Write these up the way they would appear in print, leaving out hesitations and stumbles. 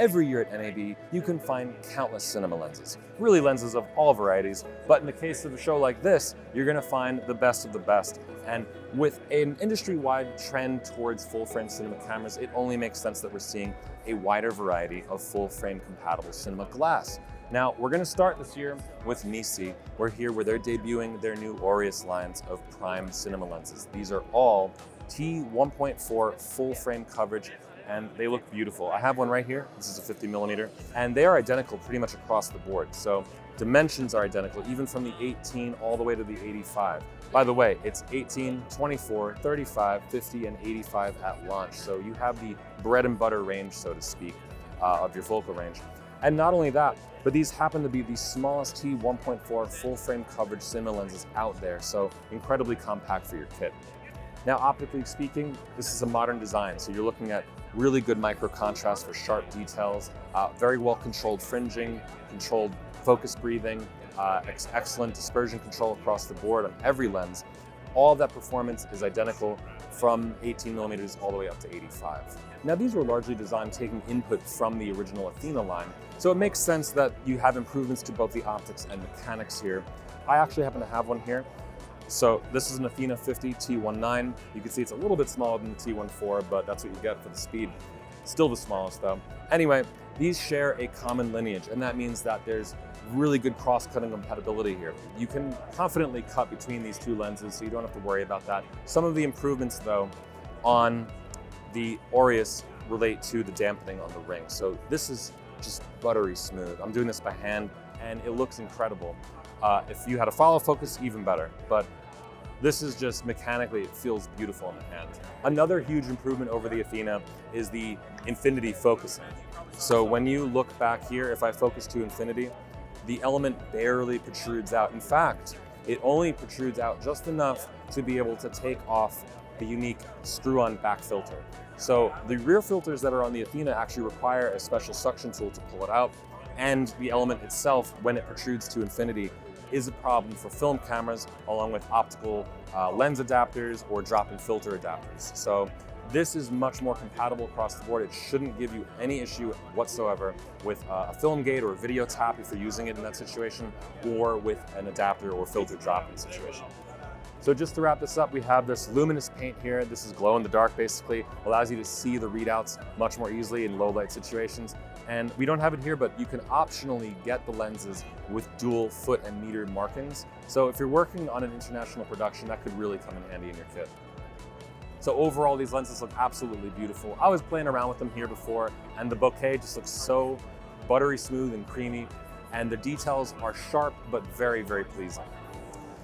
Every year at NAB, you can find countless cinema lenses, really lenses of all varieties, but in the case of a show like this, you're gonna find the best of the best. And with an industry-wide trend towards full-frame cinema cameras, it only makes sense that we're seeing a wider variety of full-frame compatible cinema glass. Now, we're gonna start this year with NiSi. We're here where they're debuting their new AUREUS lines of prime cinema lenses. These are all T1.4 full-frame coverage, and they look beautiful. I have one right here. This is a 50mm, and they are identical pretty much across the board. So dimensions are identical, even from the 18 all the way to the 85. By the way, it's 18, 24, 35, 50, and 85 at launch. So you have the bread and butter range, so to speak, of your focal range. And not only that, but these happen to be the smallest T1.4 full frame coverage cinema lenses out there, so incredibly compact for your kit. Now, optically speaking, this is a modern design, so you're looking at really good micro contrast for sharp details, very well controlled fringing, controlled focus breathing, excellent dispersion control across the board on every lens. All of that performance is identical from 18mm all the way up to 85. Now, these were largely designed taking input from the original Athena line, so it makes sense that you have improvements to both the optics and mechanics here. I actually happen to have one here. So this is an Athena 50 T19. You can see it's a little bit smaller than the T14, but that's what you get for the speed. Still the smallest though. Anyway, these share a common lineage, and that means that there's really good cross-cutting compatibility here. You can confidently cut between these two lenses, so you don't have to worry about that. Some of the improvements though on the AUREUS relate to the dampening on the ring. So this is just buttery smooth. I'm doing this by hand, and it looks incredible. If you had a follow focus, even better. But this is just mechanically, it feels beautiful in the hand. Another huge improvement over the Athena is the infinity focusing. So when you look back here, if I focus to infinity, the element barely protrudes out. In fact, it only protrudes out just enough to be able to take off the unique screw-on back filter. So the rear filters that are on the Athena actually require a special suction tool to pull it out, and the element itself, when it protrudes to infinity, is a problem for film cameras, along with optical lens adapters or drop-in filter adapters. So this is much more compatible across the board. It shouldn't give you any issue whatsoever with a film gate or a video tap if you're using it in that situation, or with an adapter or filter drop-in situation. So just to wrap this up, we have this luminous paint here. This is glow in the dark, basically. Allows you to see the readouts much more easily in low light situations. And we don't have it here, but you can optionally get the lenses with dual foot and meter markings. So if you're working on an international production, that could really come in handy in your kit. So overall, these lenses look absolutely beautiful. I was playing around with them here before, and the bokeh just looks so buttery smooth and creamy, and the details are sharp, but very, very pleasing.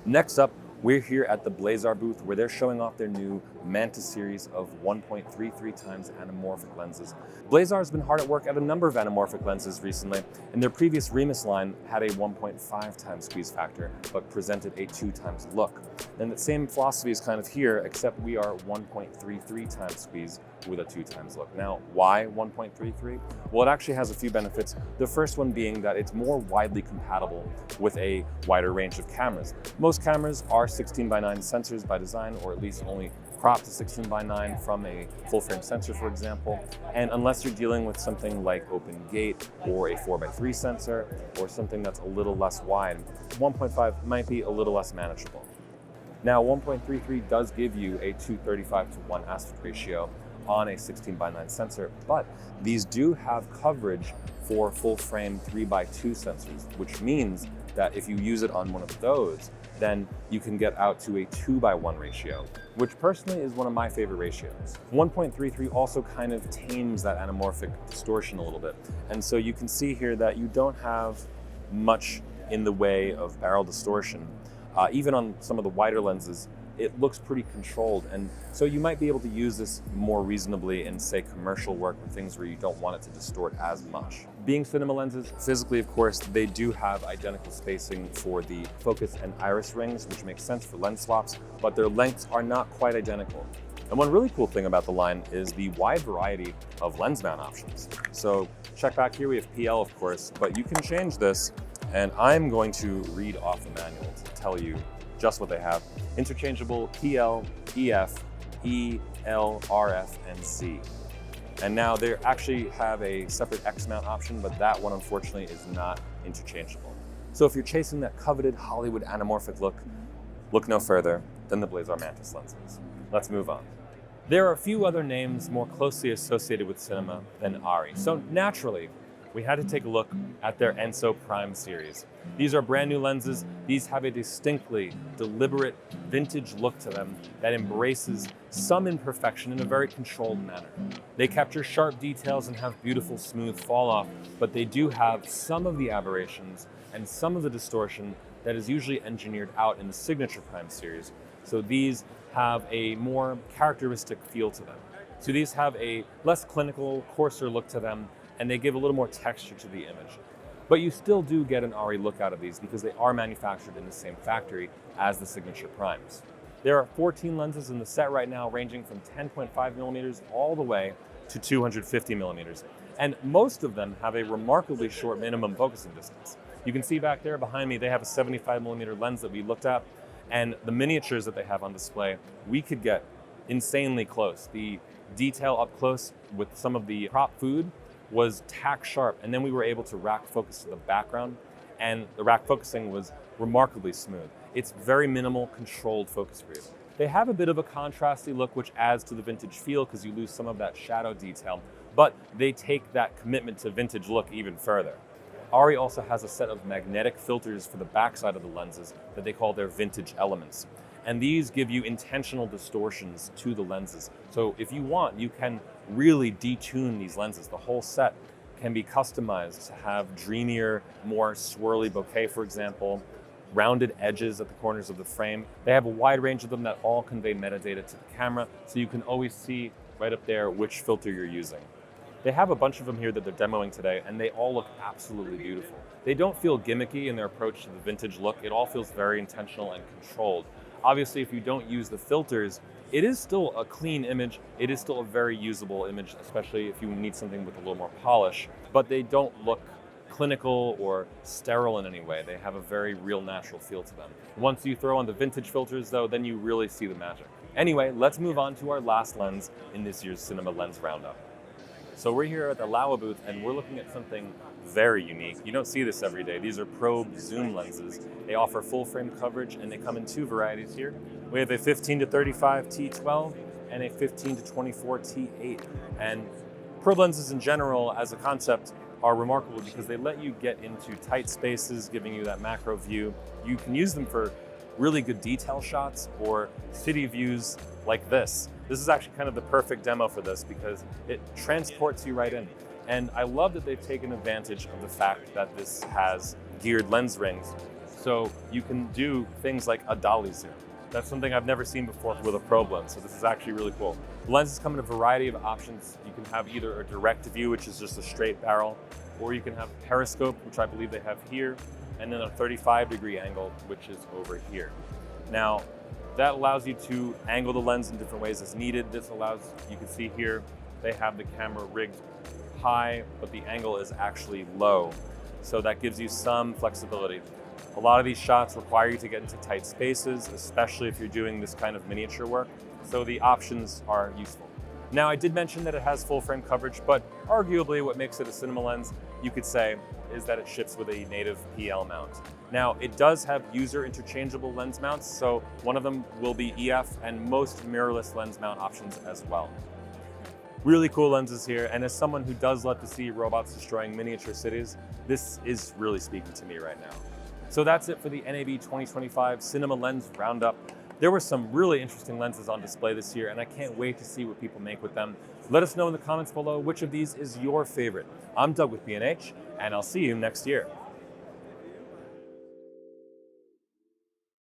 Next up, we're here at the BLAZAR booth, where they're showing off their new Mantis series of 1.33 times anamorphic lenses. BLAZAR has been hard at work at a number of anamorphic lenses recently, and their previous Remus line had a 1.5 times squeeze factor, but presented a 2 times look. And the same philosophy is kind of here, except we are 1.33 times squeeze with a 2 times look. Now, why 1.33? Well, it actually has a few benefits. The first one being that it's more widely compatible with a wider range of cameras. Most cameras are 16:9 sensors by design, or at least only cropped to 16:9 from a full-frame sensor, for example. And unless you're dealing with something like open gate or a 4:3 sensor or something that's a little less wide, 1.5 might be a little less manageable. Now, 1.33 does give you a 2:35:1 aspect ratio on a 16:9 sensor, but these do have coverage for full-frame 3:2 sensors, which means that if you use it on one of those, then you can get out to a 2:1 ratio, which personally is one of my favorite ratios. 1.33 also kind of tames that anamorphic distortion a little bit. And so you can see here that you don't have much in the way of barrel distortion. Even on some of the wider lenses, it looks pretty controlled. And so you might be able to use this more reasonably in, say, commercial work and things where you don't want it to distort as much. Being cinema lenses, physically, of course, they do have identical spacing for the focus and iris rings, which makes sense for lens swaps, but their lengths are not quite identical. And one really cool thing about the line is the wide variety of lens mount options. So check back here, we have PL, of course, but you can change this, and I'm going to read off the manual to tell you just what they have. Interchangeable PL, EF, E, L, RF, and C. And now they actually have a separate X mount option, but that one unfortunately is not interchangeable. So if you're chasing that coveted Hollywood anamorphic look no further than the BLAZAR Mantis lenses. Let's move on. There are a few other names more closely associated with cinema than ARRI. So naturally, we had to take a look at their Enso Prime series. These are brand new lenses. These have a distinctly deliberate vintage look to them that embraces some imperfection in a very controlled manner. They capture sharp details and have beautiful smooth fall off, but they do have some of the aberrations and some of the distortion that is usually engineered out in the Signature Prime series. So these have a more characteristic feel to them. So these have a less clinical, coarser look to them, and they give a little more texture to the image. But you still do get an ARRI look out of these because they are manufactured in the same factory as the Signature Primes. There are 14 lenses in the set right now, ranging from 10.5 millimeters all the way to 250 millimeters. And most of them have a remarkably short minimum focusing distance. You can see back there behind me, they have a 75 millimeter lens that we looked at, and the miniatures that they have on display, we could get insanely close. The detail up close with some of the prop food was tack sharp, and then we were able to rack focus to the background, and the rack focusing was remarkably smooth. It's very minimal, controlled focus group. They have a bit of a contrasty look, which adds to the vintage feel because you lose some of that shadow detail, but they take that commitment to vintage look even further. ARRI also has a set of magnetic filters for the backside of the lenses that they call their vintage elements. And these give you intentional distortions to the lenses. So if you want, you can really detune these lenses. The whole set can be customized to have dreamier, more swirly bokeh, for example, rounded edges at the corners of the frame. They have a wide range of them that all convey metadata to the camera, so you can always see right up there which filter you're using. They have a bunch of them here that they're demoing today, and they all look absolutely beautiful. They don't feel gimmicky in their approach to the vintage look. It all feels very intentional and controlled. Obviously, if you don't use the filters, it is still a clean image. It is still a very usable image, especially if you need something with a little more polish, but they don't look clinical or sterile in any way. They have a very real, natural feel to them. Once you throw on the vintage filters, though, then you really see the magic. Anyway, let's move on to our last lens in this year's Cinema Lens Roundup. So we're here at the Laowa booth, and we're looking at something very unique. You don't see this every day. These are probe zoom lenses. They offer full frame coverage, and they come in two varieties here. We have a 15 to 35 T12 and a 15 to 24 T8. And probe lenses in general, as a concept, are remarkable because they let you get into tight spaces, giving you that macro view. You can use them for really good detail shots or city views like this. This is actually kind of the perfect demo for this because it transports you right in. And I love that they've taken advantage of the fact that this has geared lens rings. So you can do things like a dolly zoom. That's something I've never seen before with a probe lens, so this is actually really cool. The lenses come in a variety of options. You can have either a direct view, which is just a straight barrel, or you can have periscope, which I believe they have here, and then a 35-degree angle, which is over here. Now, that allows you to angle the lens in different ways as needed. This allows, you can see here, they have the camera rigged high, but the angle is actually low. So that gives you some flexibility. A lot of these shots require you to get into tight spaces, especially if you're doing this kind of miniature work. So the options are useful. Now, I did mention that it has full frame coverage, but arguably what makes it a cinema lens, you could say, is that it ships with a native PL mount. Now, it does have user interchangeable lens mounts, so one of them will be EF and most mirrorless lens mount options as well. Really cool lenses here, and as someone who does love to see robots destroying miniature cities, this is really speaking to me right now. So that's it for the NAB 2025 Cinema Lens Roundup. There were some really interesting lenses on display this year, and I can't wait to see what people make with them. Let us know in the comments below which of these is your favorite. I'm Doug with B&H, and I'll see you next year.